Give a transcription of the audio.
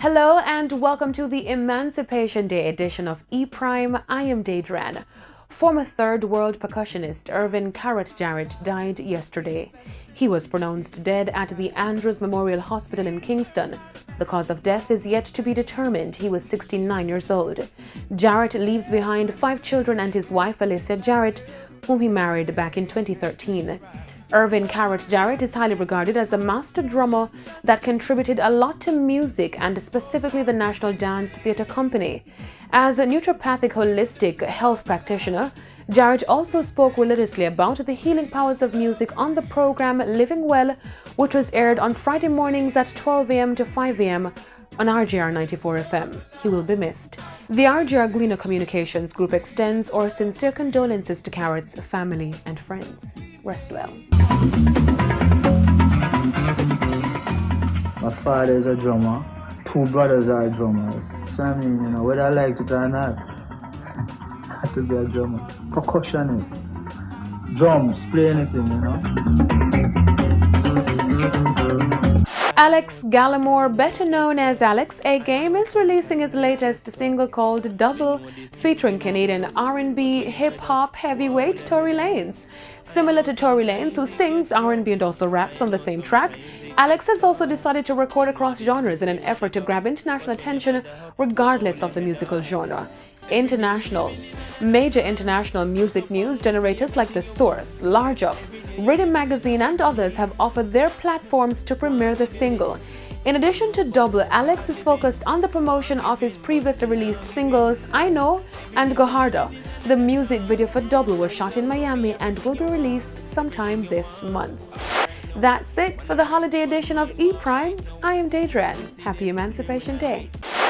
Hello and welcome to the Emancipation Day edition of E-Prime. I am Daedran. Former Third World percussionist Irvin Carrot Jarrett died yesterday. He was pronounced dead at the Andrews Memorial Hospital in Kingston. The cause of death is yet to be determined. He was 69 years old. Jarrett leaves behind 5 children and his wife Alicia Jarrett, whom he married back in 2013. Irvin Carrot Jarrett is highly regarded as a master drummer that contributed a lot to music and specifically the National Dance Theatre Company. As a naturopathic holistic health practitioner, Jarrett also spoke religiously about the healing powers of music on the program Living Well, which was aired on Friday mornings at 12 a.m. to 5 a.m. on RJR 94 FM. He will be missed. The RJR Gleaner Communications Group extends our sincere condolences to Carrot's family and friends. Rest well. My father is a drummer. 2 brothers are drummers. So I mean, whether I like it or not, I have to be a drummer. Percussionist. Drums, play anything, Alex Gallimore, better known as Alex A-Game, is releasing his latest single called Double, featuring Canadian R&B hip-hop heavyweight Tory Lanez. Similar to Tory Lanez, who sings R&B and also raps on the same track, Alex has also decided to record across genres in an effort to grab international attention regardless of the musical genre. Major international music news generators like The Source, Large Up, Rhythm Magazine and others have offered their platforms to premiere the single. In addition to Double, Alex is focused on the promotion of his previously released singles I Know and Go Harder. The music video for Double was shot in Miami and will be released sometime this month. That's it for the holiday edition of E-Prime. I am Daedran. Happy Emancipation Day.